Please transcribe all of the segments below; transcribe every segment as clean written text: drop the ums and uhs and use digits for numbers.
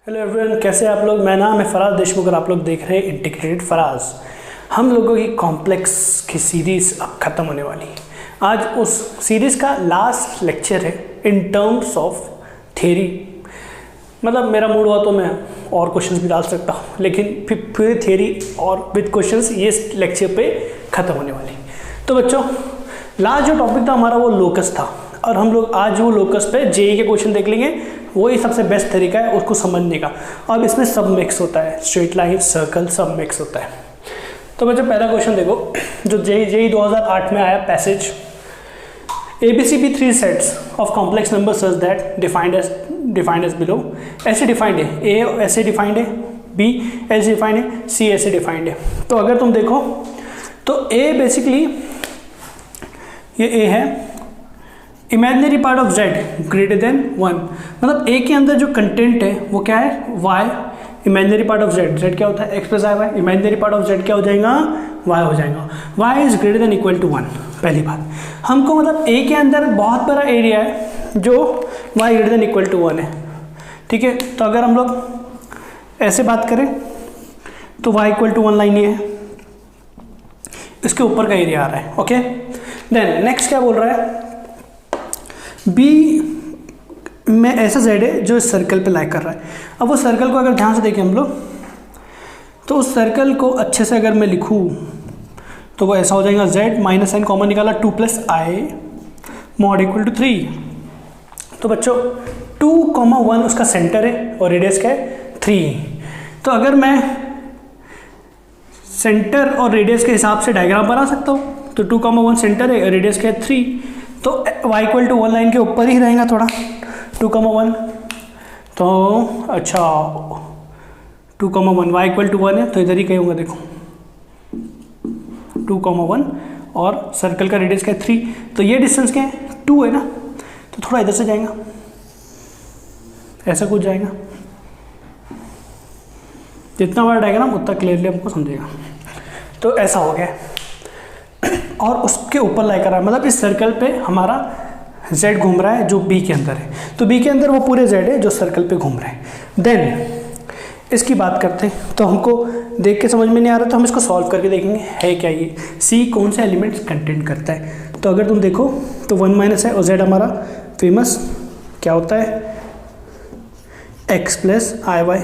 Hello everyone, कैसे आप लोग। मेरा नाम है फराज देशमुख और आप लोग देख रहे हैं इंटीग्रेटेड फराज। हम लोगों की कॉम्प्लेक्स की सीरीज़ अब ख़त्म होने वाली है। आज उस सीरीज़ का लास्ट लेक्चर है इन टर्म्स ऑफ थ्योरी। मतलब मेरा मूड हुआ तो मैं और क्वेश्चंस भी डाल सकता हूँ, लेकिन फिर पूरी थ्योरी और विद क्वेश्चंस ये लेक्चर पे ख़त्म होने वाली। तो बच्चों, लास्ट जो टॉपिक था हमारा वो लोकस था, और हम लोग आज वो लोकस पे जेई के क्वेश्चन देख लेंगे। वही सबसे बेस्ट तरीका है उसको समझने का। अब इसमें सब मिक्स होता है, स्ट्रेट लाइन, सर्कल, सब मिक्स होता है। तो बच्चों, पहला क्वेश्चन देखो जो जेई 2008 में आया। Passage ABCB 3 sets of complex number such that defined as below. ऐसे डिफाइंड है, A ऐसे डिफाइंड है, B ऐसे डिफाइंड है, C ऐसे डिफाइंड है। तो अगर तुम देखो तो A बेसिकली ये A है, imaginary part of z greater than 1। मतलब A के अंदर जो कंटेंट है वो क्या है, y। Imaginary part of z क्या होता है, x plus i. Imaginary part of z क्या हो जाएगा, y हो जाएगा। y is greater than equal to 1। पहली बात, हमको मतलब A के अंदर बहुत बड़ा एरिया है जो y greater than equal to 1 है। ठीक है, तो अगर हम लोग ऐसे बात करें तो y इक्वल टू 1 लाइन ये है, इसके ऊपर का एरिया आ रहा है। ओके, देन नेक्स्ट क्या बोल रहा है, बी में ऐसा जेड है जो इस सर्कल पे लाई कर रहा है। अब वो सर्कल को अगर ध्यान से देखें हम लोग, तो उस सर्कल को अच्छे से अगर मैं लिखूँ तो वो ऐसा हो जाएगा, जेड माइनस साइन कॉमन निकाला, 2 plus i mod equal to 3। तो बच्चों 2,1 उसका सेंटर है और रेडियस क्या है 3। तो अगर मैं सेंटर और रेडियस के हिसाब से डायग्राम बना सकता हूँ, तो 2,1 सेंटर है और रेडियस क्या है 3, तो y इक्वल टू 1 लाइन के ऊपर ही रहेगा थोड़ा 2,1। तो अच्छा 2,1 y इक्वल टू 1 है तो इधर ही कहीं होगा, देखो 2,1 और सर्कल का रेडियस क्या है 3, तो ये डिस्टेंस क्या है 2 है ना, तो थोड़ा इधर से जाएगा, ऐसा कुछ जाएगा। जितना बड़ा डायग्राम उतना क्लियरली हमको समझेगा। तो ऐसा हो गया और उसके ऊपर लाई कर रहा है, मतलब इस सर्कल पे हमारा z घूम रहा है जो B के अंदर है, तो B के अंदर वो पूरे z है जो सर्कल पे घूम रहे हैं। देन इसकी बात करते हैं, तो हमको देख के समझ में नहीं आ रहा तो हम इसको सॉल्व करके देखेंगे है क्या ये, C कौन से एलिमेंट्स कंटेंट करता है। तो अगर तुम देखो तो 1 माइनस है और z हमारा फेमस क्या होता है, x प्लस आई वाई।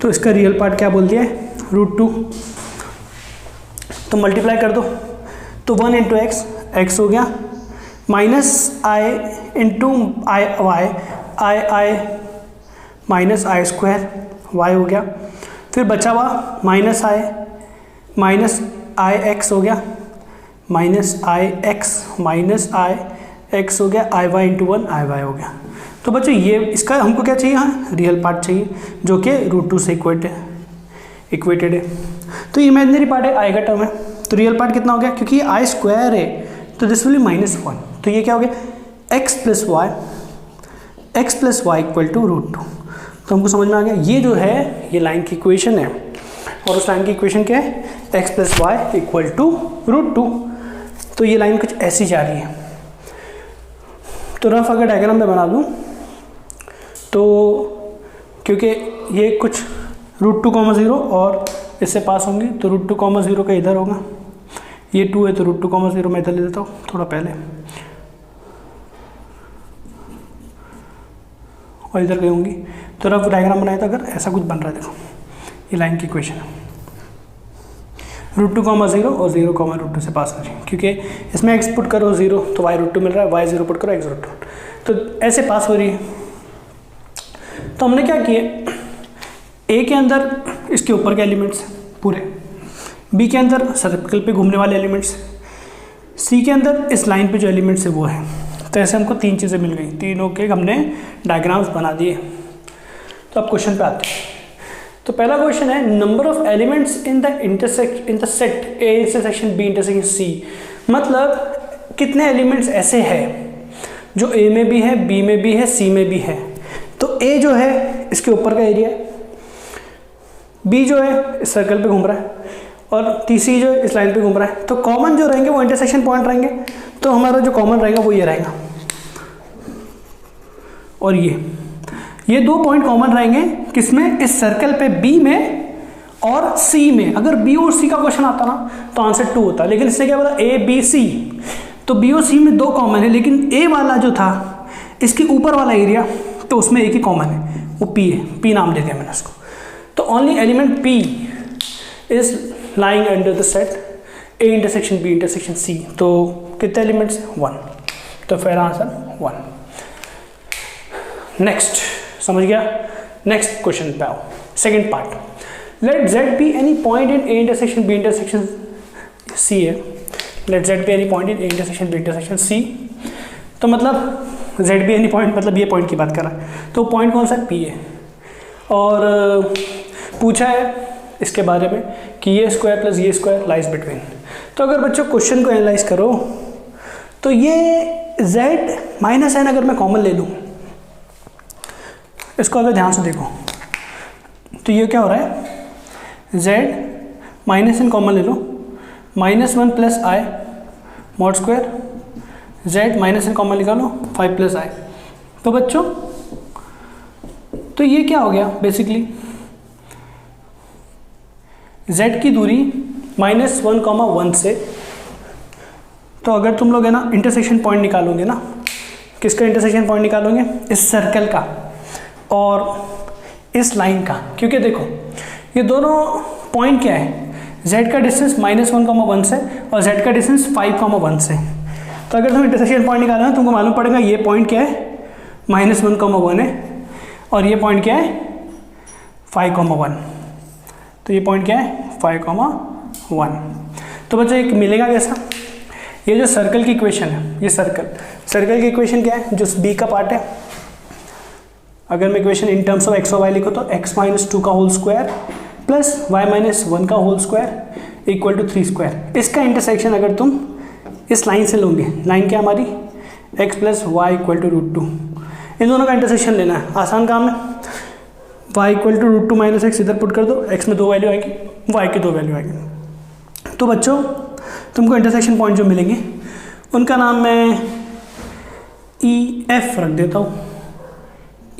तो इसका रियल पार्ट क्या बोल दिया है, √2। तो मल्टीप्लाई कर दो, तो 1 इंटू एक्स हो गया, माइनस आई इंटू आई वाई, आई माइनस आई स्क्वायर वाई हो गया। फिर बचा हुआ माइनस आई एक्स हो गया, माइनस आई एक्स हो गया, आई वाई इंटू 1 आई वाई हो गया। तो बच्चों ये इसका हमको क्या चाहिए, हाँ रियल पार्ट चाहिए जो कि √2 से इक्वेटेड है। तो इमेजिनरी पार्ट है, आई का टर्म है, तो रियल पार्ट कितना हो गया, क्योंकि ये आई स्क्वायर है तो दिस विल बी -1। तो ये क्या हो गया, x plus y equal to √2। तो हमको समझ में आ गया ये जो है ये लाइन की इक्वेशन है, और उस लाइन की इक्वेशन क्या है, x plus y equal to √2। तो ये लाइन कुछ ऐसी जा रही है। तो रफ अगर डायग्राम में बना दूँ तो क्योंकि ये कुछ √2,0 और इससे पास होंगी, तो √2,0 का इधर होगा, ये 2 है तो √2,0 मैं इधर ले देता हूँ थोड़ा पहले, और इधर गई होंगी। तो रफ डायग्राम बनाया था, अगर ऐसा कुछ बन रहा है, देखो ये लाइन की इक्वेशन है, √2,0 और 0,√2 से पास हो रही है, क्योंकि इसमें x पुट करो 0 तो y √2 मिल रहा है, y 0 पुट करो x √2, तो ऐसे पास हो रही है। तो हमने क्या किया, A के अंदर इसके ऊपर के एलिमेंट्स पूरे, B के अंदर सर्कल पे घूमने वाले एलिमेंट्स, C के अंदर इस लाइन पे जो एलिमेंट्स है वो है। तो ऐसे हमको 3 चीज़ें मिल गई, तीनों के हमने डायग्राम्स बना दिए। तो अब क्वेश्चन पे आते हैं। तो पहला क्वेश्चन है, number of elements in the set A intersection B intersection C। मतलब कितने एलिमेंट्स ऐसे हैं जो A में भी है, B में भी है, C में भी है। तो A जो है इसके ऊपर का एरिया है, B जो है इस सर्कल पे घूम रहा है, और TC जो है इस लाइन पे घूम रहा है। तो कॉमन जो रहेंगे वो इंटरसेक्शन पॉइंट रहेंगे, तो हमारा जो कॉमन रहेगा वो ये रहेगा, और ये 2 पॉइंट कॉमन रहेंगे किसमें, इस सर्कल पे बी में और सी में। अगर बी और सी का क्वेश्चन आता ना तो आंसर 2 होता, लेकिन इसने क्या बोला ए बी सी, तो बी और सी में 2 कॉमन है, लेकिन ए वाला जो था इसके ऊपर वाला एरिया तो उसमें एक ही कॉमन है, वो पी है, पी नाम दे दिया मैंने उसको। तो only element p is lying under the set A intersection B intersection C. तो कितने एलिमेंट्स, 1, तो फिर आंसर 1। नेक्स्ट, समझ गया। नेक्स्ट क्वेश्चन पे आओ, second part. Let z be any point in A intersection B intersection C है। Let z be any point in A intersection B intersection C, तो मतलब जेड बी एनी पॉइंट, मतलब ये point की बात कर रहा है, तो पॉइंट कौन सा, पी है। और पूछा है इसके बारे में कि ये स्क्वायर प्लस ये स्क्वायर लाइज बिटवीन। तो अगर बच्चों क्वेश्चन को एनालाइज करो तो ये z माइनस एन अगर मैं कॉमन ले लूँ, इसको अगर ध्यान से देखो तो ये क्या हो रहा है, z माइनस एन कॉमन ले लो, -1 plus i mod square, z minus n common निकालो 5 प्लस आई। तो बच्चों तो ये क्या हो गया, बेसिकली z की दूरी -1, 1 से, तो अगर तुम लोग है ना इंटरसेक्शन पॉइंट निकालोगे ना, किसका इंटरसेक्शन पॉइंट निकालोगे, इस सर्कल का और इस लाइन का, क्योंकि देखो ये दोनों पॉइंट क्या है, z का डिस्टेंस -1, 1 से और z का डिस्टेंस 5, 1 से। तो अगर तुम इंटरसेक्शन पॉइंट निकालो ना, तुमको मालूम पड़ेगा ये पॉइंट क्या है, -1, 1 है, और ये पॉइंट क्या है 5, 1। तो ये पॉइंट क्या है 5, 1। तो बच्चों एक मिलेगा कैसा, ये जो सर्कल की इक्वेशन है, ये सर्कल की इक्वेशन क्या है, जो बी का पार्ट है, अगर मैं equation in terms of x और वाई लिखो तो x-2 का होल स्क्वायर प्लस y-1 का whole square equal to 3 square. इसका इंटरसेक्शन अगर तुम इस लाइन से लोगे, लाइन क्या हमारी x plus y equal to √2, इन दोनों का इंटरसेक्शन लेना है, आसान काम है। y इक्वल टू √2 - x इधर पुट कर दो, x में 2 वैल्यू आएगी, y की 2 वैल्यू आएगी। तो बच्चों तुमको इंटरसेक्शन पॉइंट जो मिलेंगे उनका नाम मैं EF रख देता हूँ,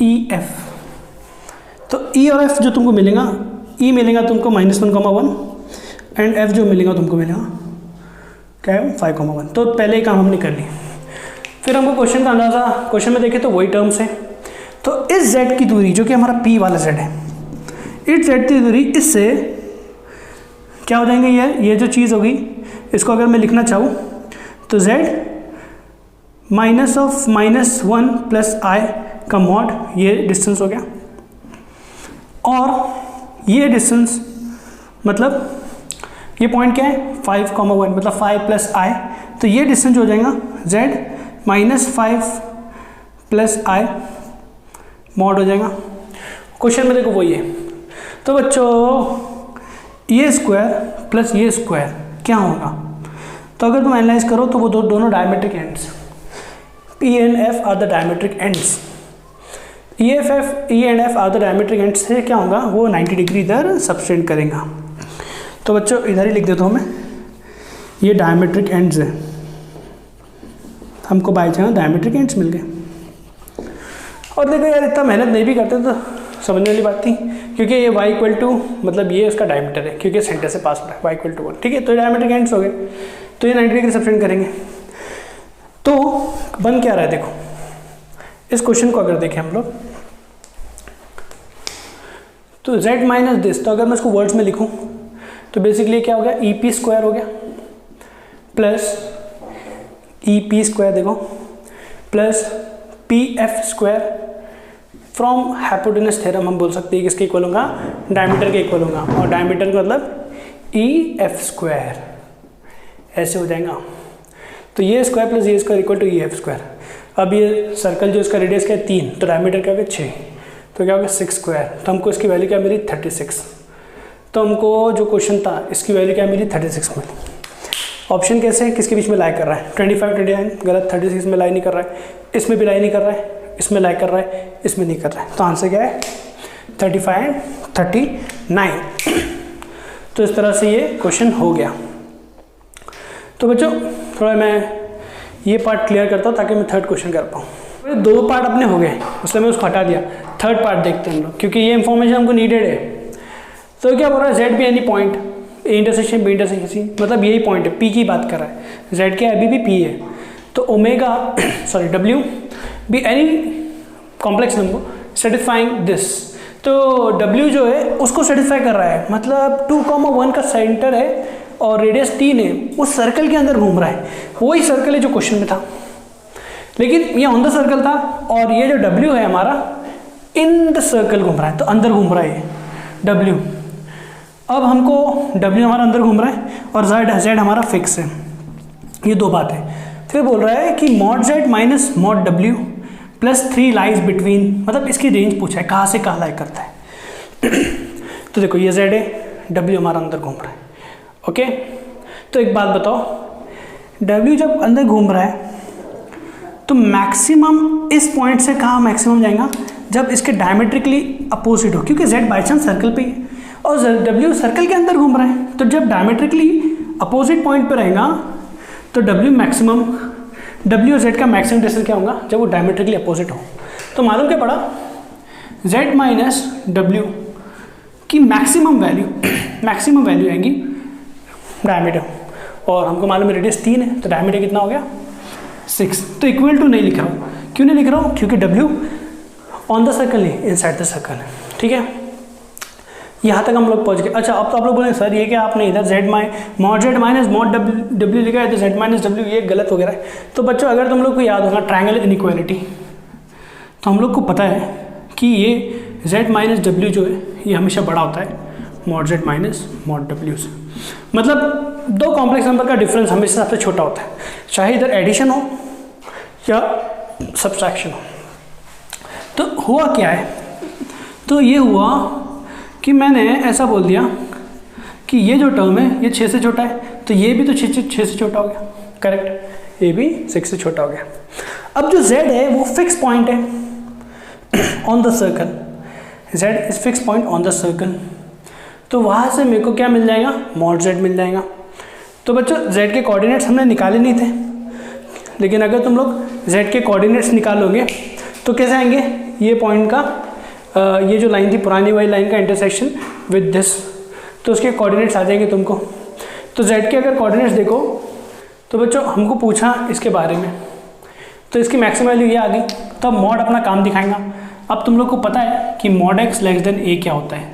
EF। तो E और F जो तुमको मिलेगा, E मिलेगा तुमको -1, 1 एंड F जो मिलेगा तुमको मिलेगा क्या है 5, 1। तो पहले ही काम हमने कर लिया। फिर हमको क्वेश्चन का अंदाज़ा, क्वेश्चन में देखें तो वही टर्म्स है। तो इस z की दूरी जो कि हमारा P वाला z है, इस z की दूरी इससे क्या हो जाएंगे, ये जो चीज़ होगी, इसको अगर मैं लिखना चाहूँ तो z -1 प्लस i का मॉड, ये डिस्टेंस हो गया, और ये डिस्टेंस मतलब ये पॉइंट क्या है 5, 1 मतलब 5 प्लस i, तो ये डिस्टेंस हो जाएगा z -5 प्लस i मॉड हो जाएगा। क्वेश्चन में देखो वही है। तो बच्चों ये स्क्वायर प्लस ये स्क्वायर क्या होगा, तो अगर तुम एनालाइज करो तो वो दोनों diametric ends, P and F are the diametric ends, E and F are the diametric ends से क्या होगा, वो 90 डिग्री इधर सबटेंड करेगा। तो बच्चों इधर ही लिख देता हूँ मैं, ये डायमेट्रिक एंड्स है, हमको बाई चांस डायमेट्रिक एंड्स मिल गए। और देखो यार इतना मेहनत नहीं भी करते तो समझने वाली बात थी, क्योंकि ये y इक्वल टू मतलब ये उसका डायमीटर है, क्योंकि सेंटर से पास हो रहा है, y इक्वल टू 1, ठीक है। तो ये डायमीटर एंड्स हो गए, तो ये 90 डिग्री सबटेंड करेंगे। तो बन क्या रहा है, देखो इस क्वेश्चन को अगर देखें हम लोग तो z माइनस दिस, तो अगर मैं इसको वर्ड्स में लिखूं तो बेसिकली क्या हो गया, EP स्क्वायर हो गया प्लस EP स्क्वायर, देखो plus PF square from hypotenuse theorem हम बोल सकते हैं किसके इक्वल होगा, डायमीटर के इक्वल होगा, और डायमीटर का मतलब EF स्क्वायर ऐसे हो जाएगा। तो ये स्क्वायर प्लस ये square equal to EF square. अब ये सर्कल जो इसका रेडियस क्या है 3, तो डायमीटर क्या हो गया 6, तो क्या हो गया 6 स्क्वायर। तो हमको इसकी वैल्यू क्या मिली 36। तो हमको जो क्वेश्चन था इसकी वैल्यू क्या मिली 36 मिली। ऑप्शन कैसे है, किसके बीच में लाई कर रहा है, 25, 29 गलत, 36 में लाई नहीं कर रहा है, इसमें भी लाई नहीं कर रहा है, इसमें लाई कर रहा है, इसमें नहीं कर रहा है। तो आंसर क्या है 35 एंड 39। तो इस तरह से ये क्वेश्चन हो गया। तो बच्चों थोड़ा मैं ये पार्ट क्लियर करता हूँ ताकि मैं थर्ड क्वेश्चन कर पाऊँ। दो पार्ट अपने हो गए, इसलिए मैं उसको हटा दिया। थर्ड पार्ट देखते हैं हम लोग, क्योंकि ये इंफॉर्मेशन हमको नीडेड है। तो क्या बोल रहा है, z be any point A intersection B intersection C, मतलब यही पॉइंट है, पी की बात कर रहा है, जेड के अभी भी पी है। तो omega sorry W be any complex number satisfying this, तो डब्ल्यू जो है उसको सेटिस्फाई कर रहा है, मतलब 2,1 का सेंटर है और रेडियस 3 है, उस सर्कल के अंदर घूम रहा है। वही सर्कल है जो क्वेश्चन में था, लेकिन ये ऑन द सर्कल था, और ये जो डब्ल्यू है हमारा इन द सर्कल घूम रहा है, तो अंदर घूम रहा है डब्ल्यू। अब हमको डब्ल्यू हमारा अंदर घूम रहा है और जेड हमारा फिक्स है, ये दो बात है। फिर बोल रहा है कि mod Z minus mod W plus 3 lies between, मतलब इसकी रेंज पूछा है, कहाँ से कहाँ लाई करता है। तो देखो ये जेड है, डब्ल्यू हमारा अंदर घूम रहा है, ओके। तो एक बात बताओ, डब्ल्यू जब अंदर घूम रहा है तो मैक्सिमम इस पॉइंट से कहाँ मैक्सिमम जाएगा, जब इसके डायमेट्रिकली अपोजिट हो, क्योंकि जेड बाई चांस सर्कल पे ही है और डब्ल्यू सर्कल के अंदर घूम रहा है, तो जब डायमेट्रिकली अपोजिट पॉइंट पे रहेगा तो डब्ल्यू मैक्सिमम, डब्ल्यू और जेड का मैक्सिमम डिस्टेंस क्या होगा, जब वो डायमेट्रिकली अपोजिट हो। तो मालूम क्या पड़ा, जेड माइनस डब्ल्यू की मैक्सिमम वैल्यू आएगी डायमीटर, और हमको मालूम है रेडियस 3 है, तो डायमीटर कितना हो गया 6। तो इक्वल टू नहीं लिख रहा हूँ, क्यों नहीं लिख रहा हूँ, क्योंकि डब्ल्यू ऑन द सर्कल नहीं, इनसाइड द सर्कल है, ठीक है। यहाँ तक हम लोग पहुँच गए। अच्छा, अब तो आप लोग बोलेंगे सर ये क्या आपने इधर mod Z minus mod W लिखा है, तो जेड माइनस डब्ल्यू ये गलत हो गया है। तो बच्चों अगर तुम लोग को याद होगा ट्रायंगल इनइक्वालिटी, तो हम लोग को पता है कि ये जेड माइनस डब्ल्यू जो है ये हमेशा बड़ा होता है mod Z minus mod W से, मतलब दो कॉम्प्लेक्स नंबर का डिफरेंस हमेशा सबसे छोटा होता है, चाहे इधर एडिशन हो या सब्सट्रैक्शन हो। तो हुआ क्या है, तो ये हुआ कि मैंने ऐसा बोल दिया कि ये जो टर्म है ये 6 से छोटा है, तो ये भी तो 6 से छोटा हो गया, करेक्ट, ये भी 6 से छोटा हो गया। अब जो z है वो फिक्स पॉइंट है on the circle, z is fix point on the circle, तो वहाँ से मेरे को क्या मिल जाएगा, मॉड z मिल जाएगा। तो बच्चों z के कोऑर्डिनेट्स हमने निकाले नहीं थे, लेकिन अगर तुम लोग z के कोऑर्डिनेट्स निकालोगे तो कैसे आएंगे, ये पॉइंट का ये जो लाइन थी पुरानी वाली लाइन का इंटरसेक्शन विद दिस, तो उसके कोऑर्डिनेट्स आ जाएंगे तुमको। तो z के अगर कोऑर्डिनेट्स देखो तो बच्चों हमको पूछा इसके बारे में, तो इसकी मैक्सिमम वैल्यू ये आ गई, तो अब मॉड अपना काम दिखाएगा। अब तुम लोग को पता है कि mod x less than a क्या होता है,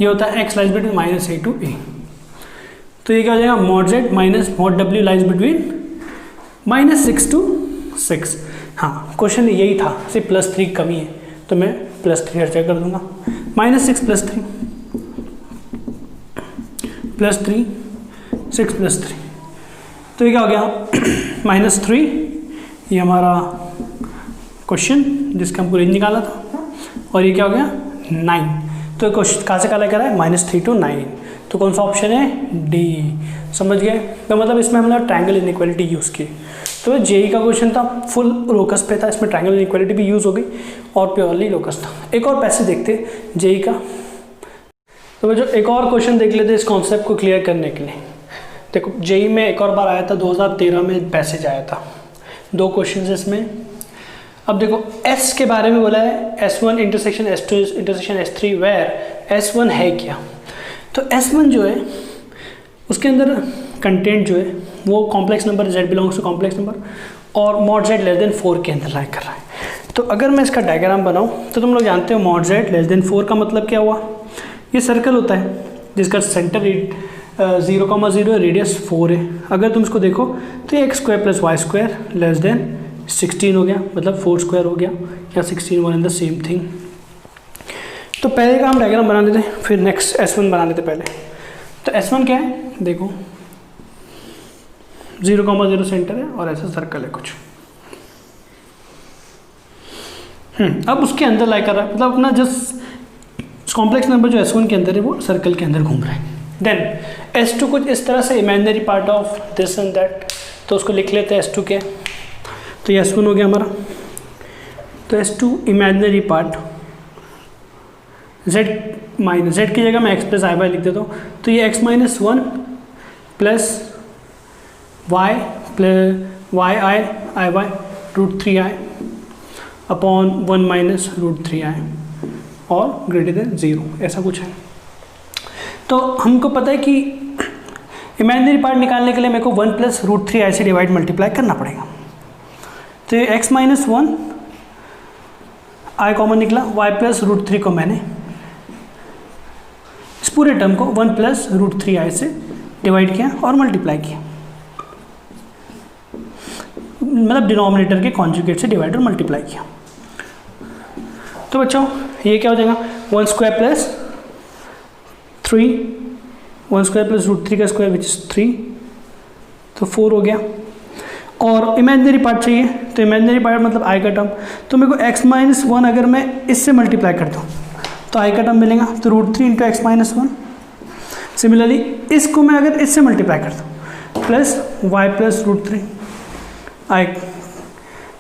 ये होता है x lies between minus a to a, तो ये क्या हो जाएगा, mod z minus mod w lies between -6 to 6। हाँ, क्वेश्चन यही था, सिर्फ +3 कमी है, तो मैं +3 हर्चा कर दूंगा, -6 + 3 +3 6 + 3, तो ये क्या हो गया -3, ये हमारा क्वेश्चन जिसका हमको रेंज निकाला था, और ये क्या हो गया 9। तो क्वेश्चन कहाँ से कहाँ लेकर आए, -3 to 9, तो कौन सा ऑप्शन है, डी। समझ गए, तो मतलब इसमें हमने ट्रायंगल इनइक्वालिटी यूज़ की। तो जेई का क्वेश्चन था, फुल लोकस पे था, इसमें ट्रायंगल इनइक्वालिटी भी यूज़ हो गई और प्योरली लोकस था। एक और पैसे देखते जेई का, तो जो एक और क्वेश्चन देख लेते इस कॉन्सेप्ट को क्लियर करने के लिए। देखो जेई में एक और बार आया था, 2013 में पैसेज आया था, 2 क्वेश्चन इसमें। अब देखो एस के बारे में बोला है, S1 intersection S2 intersection S3 where S1 है क्या। तो S1 जो है उसके अंदर कंटेंट जो है वो complex number z belongs to complex number और मॉड z लेस देन 4 के अंदर लाई कर रहा है। तो अगर मैं इसका डायग्राम बनाऊं तो तुम लोग जानते हो मॉड z लेस देन 4 का मतलब क्या हुआ, ये सर्कल होता है जिसका सेंटर 0,0 रेडियस 4 है। अगर तुम इसको देखो तो ये x² + y² लेस देन 16 हो गया, मतलब 4² हो गया, या 16 one in the same thing. तो पहले का हम डायग्राम बना देते हैं, फिर नेक्स्ट S1 बना लेते पहले। तो S1 क्या है, देखो 0,0 सेंटर है और ऐसा सर्कल है कुछ। अब उसके अंदर लाई कर रहा है, मतलब अपना जस्ट कॉम्प्लेक्स नंबर जो S1 के अंदर है वो सर्कल के अंदर घूम रहा है। देन S2 कुछ इस तरह से imaginary part of this and that, तो उसको लिख लेते हैं S2 के। तो ये S1 हो गया हमारा, तो S2 इमेजिनरी पार्ट z की जगह मैं x + i y लिख देता हूँ, तो ये x - 1 + y i i y √3i upon 1 minus root 3i और ग्रेटर देन 0, ऐसा कुछ है। तो हमको पता है कि इमेजिनरी पार्ट निकालने के लिए मेरे को 1 प्लस रूट 3i से डिवाइड मल्टीप्लाई करना पड़ेगा। तो ये x माइनस 1 i कॉमन निकला, y प्लस रूट 3 को मैंने इस पूरे टर्म को 1 प्लस रूट 3i से डिवाइड किया और मल्टीप्लाई किया, मतलब डिनोमिनेटर के कॉन्जुगेट से डिवाइड और मल्टीप्लाई किया। तो बच्चों ये क्या हो जाएगा, 1 square plus 3, 1 square plus root 3 का स्क्वायर विच इज 3, तो 4 हो गया। और इमेजिनरी पार्ट चाहिए, तो इमेजिनरी पार्ट मतलब i का टर्म, तो मेरे को x माइनस 1 अगर मैं इससे मल्टीप्लाई कर दूँ तो i का टर्म मिलेगा, तो root 3 into x minus 1। Similarly इसको मैं अगर इससे मल्टीप्लाई कर दूँ plus y plus root 3 i,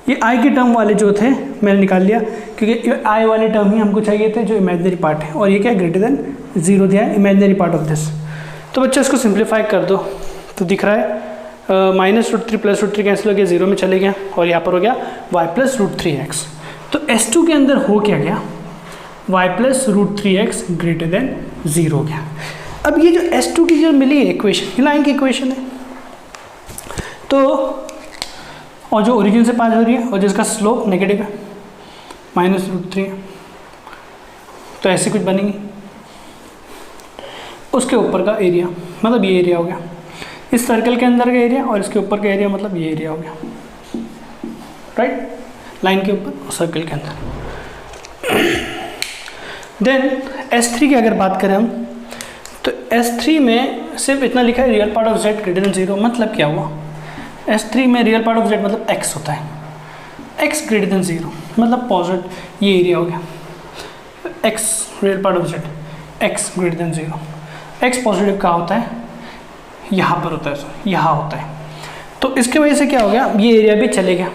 ये i के टर्म वाले जो थे मैंने निकाल लिया, क्योंकि i वाले टर्म ही हमको चाहिए थे जो इमेजिनरी पार्ट है, और ये क्या ग्रेटर देन 0 दिया है इमेजिनरी पार्ट ऑफ दिस। तो बच्चों इसको सिंप्लीफाई कर दो तो दिख रहा है minus root 3 plus root 3 cancel हो गया, 0 में चले गया, और यहाँ पर हो गया y प्लस रूट 3x। तो S2 के अंदर हो क्या गया, y plus root 3x greater than 0 हो गया। अब ये जो S2 की जो मिली इक्वेशन, ये लाइन की इक्वेशन है, तो और जो ओरिजिन से पास हो रही है और जिसका स्लोप नेगेटिव है माइनस रूट 3 है, तो ऐसी कुछ बनेगी। उसके ऊपर का एरिया मतलब ये एरिया हो गया, इस सर्कल के अंदर का एरिया और इसके ऊपर का एरिया मतलब ये एरिया हो गया, राइट, लाइन के ऊपर और सर्कल के अंदर। देन S3 की अगर बात करें हम, तो S3 में सिर्फ इतना लिखा है real part of z greater than 0, मतलब क्या हुआ, S3 में रियल पार्ट ऑफ z मतलब x होता है, x ग्रेटर देन 0 मतलब पॉजिटिव, ये एरिया हो गया, x real part of z x greater than 0, x positive कहाँ होता है, यहाँ पर होता है, सर यहाँ होता है। तो इसके वजह से क्या हो गया, ये एरिया भी चले गया,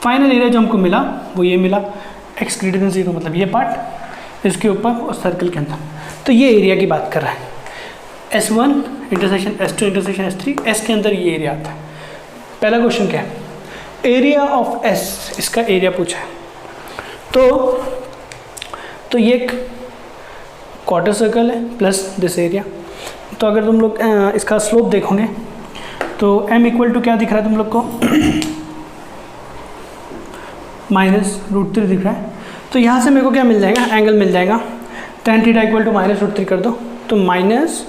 फाइनल एरिया जो हमको मिला वो ये मिला, x ग्रेटर देन 0 मतलब ये पार्ट इसके ऊपर और सर्कल के अंदर। तो ये एरिया की बात कर रहा है, S1 intersection S2 intersection S3, S के अंदर ये एरिया आता है। पहला क्वेश्चन क्या है, एरिया ऑफ S, इसका एरिया पूछा है। तो ये एक क्वार्टर सर्कल है प्लस दिस एरिया। तो अगर तुम लोग इसका स्लोप देखोगे तो m इक्वल टू क्या दिख रहा है तुम लोग को, माइनस रूट 3 दिख रहा है। तो यहाँ से मेरे को क्या मिल जाएगा, एंगल मिल जाएगा, tan theta equal to minus root 3 कर दो, तो माइनस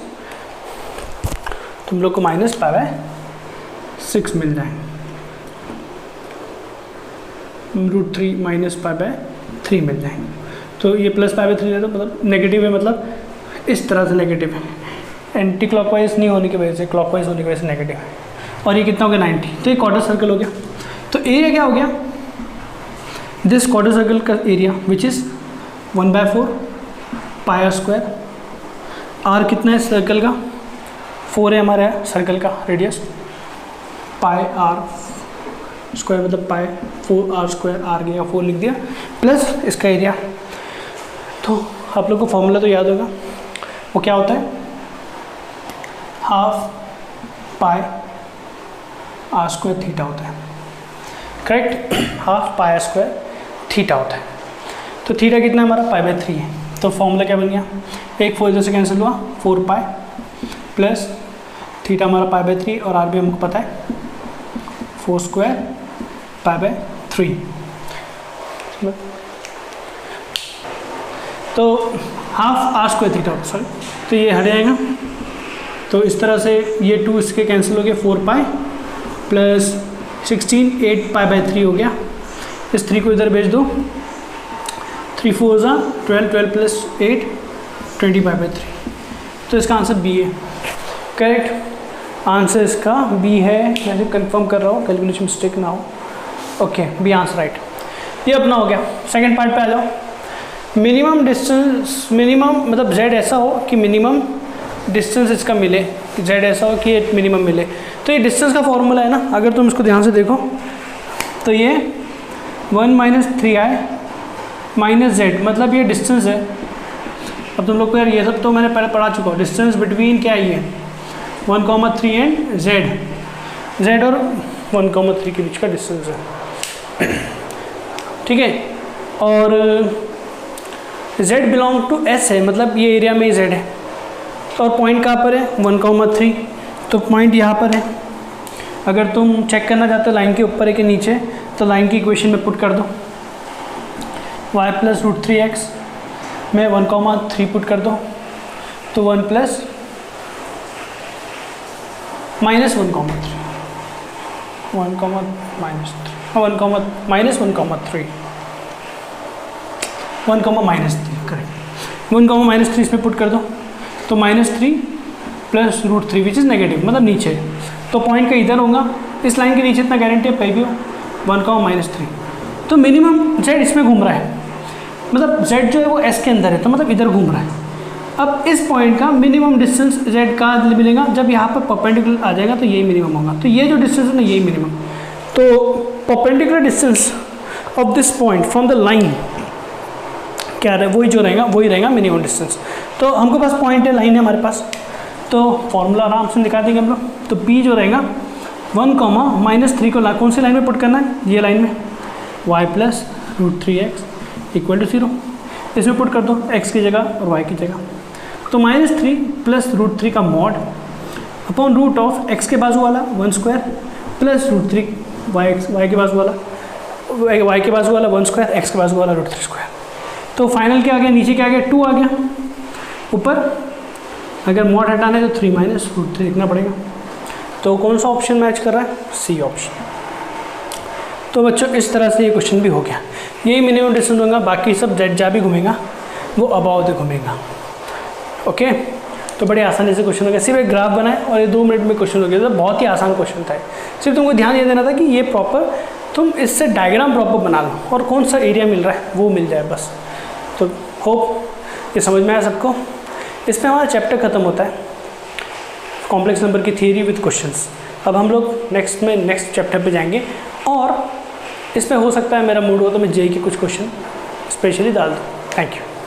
तुम लोग को माइनस π/6 मिल जाएगा, रूट 3 माइनस π/3 मिल जाएगा। तो ये प्लस π/3 है तो मतलब नेगेटिव है, मतलब इस तरह से नेगेटिव है, एंटी क्लॉकवाइज नहीं होने की वजह से क्लॉकवाइज होने की वजह से नेगेटिव है। और ये कितना हो गया 90, तो ये क्वार्टर सर्कल हो गया। तो एरिया क्या हो गया, दिस क्वार्टर सर्कल का area which is 1/4 πr²। R कितना है सर्कल का, 4 है हमारा सर्कल का रेडियस, πr² मतलब पाई 4r², आर गया 4 लिख दिया, प्लस इसका एरिया। तो आप लोग को फॉर्मूला तो याद होगा, वो क्या होता है, हाफ पाई r² थीटा होता है, करेक्ट, हाफ पाई r² थीटा होता है। तो थीटा कितना है हमारा π/3 है। तो फॉर्मूला क्या बन गया, एक 4 इधर से कैंसिल हुआ, 4 पाई प्लस थीटा हमारा π/3 और आर भी हमको पता है 4² π/3। तो हाफ r² थीटा, सॉरी, तो ये हट जाएगा। तो इस तरह से ये 2 इसके कैंसिल हो गया, 4 पाई प्लस 16 8 π/3 हो गया। इस 3 को इधर भेज दो, 3 4 12, 12 प्लस 8 20 π/3। तो इसका आंसर बी है, करेक्ट आंसर इसका बी है। मैं कंफर्म कर रहा हूँ, कैलकुलेशन मिस्टेक ना हो। Okay, B answer right. ये अपना हो गया। सेकंड पार्ट पे आ जाओ। मिनिमम डिस्टेंस, मिनिमम मतलब z ऐसा हो कि मिनिमम डिस्टेंस इसका मिले, z ऐसा हो कि मिनिमम मिले। तो ये डिस्टेंस का फॉर्मूला है ना, अगर तुम इसको ध्यान से देखो तो ये 1 - 3i - z, मतलब ये डिस्टेंस है। अब तुम लोग को यार ये सब तो मैंने पहले पढ़ा चुका हूँ। डिस्टेंस बिटवीन क्या ही है, 1,3 एंड z और 1,3 के बीच का डिस्टेंस है। ठीक है, और z बिलोंग टू s है, मतलब ये एरिया में z है, और पॉइंट कहाँ पर है 1,3, तो पॉइंट यहाँ पर है। अगर तुम चेक करना चाहते हो लाइन के ऊपर है कि नीचे, तो लाइन की इक्वेशन में पुट कर दो, y प्लस √3x में 1,3 पुट कर दो, तो 1 प्लस माइनस 1,3 करेक्ट, 1,-3 इसमें पुट कर दो, तो -3 प्लस √3 विच इज़ नेगेटिव, मतलब नीचे, तो पॉइंट का इधर होगा, इस लाइन के नीचे इतना गारंटी है कहीं भी हो, 1,-3, तो मिनिमम z इसमें घूम रहा है, मतलब z जो है वो s के अंदर है, तो मतलब इधर घूम रहा है। अब इस पॉइंट का मिनिमम डिस्टेंस z का मिलेगा, जब यहाँ पर परपेंडिकुलर आ जाएगा तो यही मिनिमम होगा, तो ये जो डिस्टेंस है ना यही मिनिमम, तो perpendicular distance of this point from the line क्या रहे, वही जो रहेगा वही रहेगा मिनिमम डिस्टेंस। तो हमको पास पॉइंट है, लाइन है हमारे पास, तो फॉर्मूला आराम से दिखा देंगे हम लोग। तो p जो रहेगा 1,-3 को कौन सी लाइन में पुट करना है, ये लाइन में, y plus √3x equal to 0, इसमें पुट कर दो x की जगह और y की जगह, तो -3 प्लस √3 का mod upon root of x के बाजू वाला 1² प्लस √3 y के बाजू वाला 1² x के बाजू वाला √3²। तो फाइनल क्या आ गया, नीचे क्या आ गया 2 आ गया, ऊपर अगर मॉड हटाना है तो 3 माइनस √3 लिखना पड़ेगा। तो कौन सा ऑप्शन मैच कर रहा है, सी ऑप्शन। तो बच्चों इस तरह से ये क्वेश्चन भी हो गया, यही मिनिमम डिस्टेंस होगा, बाकी सब जेड जहाँ भी घूमेगा वो अबाउट द घूमेगा। ओके, तो बड़े आसानी से क्वेश्चन हो गया, सिर्फ एक ग्राफ बनाए और ये 2 मिनट में क्वेश्चन हो गया, तो बहुत ही आसान क्वेश्चन था। सिर्फ तुमको ध्यान ये देना था कि ये प्रॉपर तुम इससे डायग्राम प्रॉपर बना लो और कौन सा एरिया मिल रहा है वो मिल जाए बस। तो होप ये समझ में आया सबको। इसमें हमारा चैप्टर ख़त्म होता है, कॉम्प्लेक्स नंबर की थियरी विद क्वेश्चंस। अब हम लोग नेक्स्ट चैप्टर पे जाएंगे, और इसमें हो सकता है मेरा मूड हो तो मैं जेई के कुछ क्वेश्चन स्पेशली डाल दूँ। Thank you.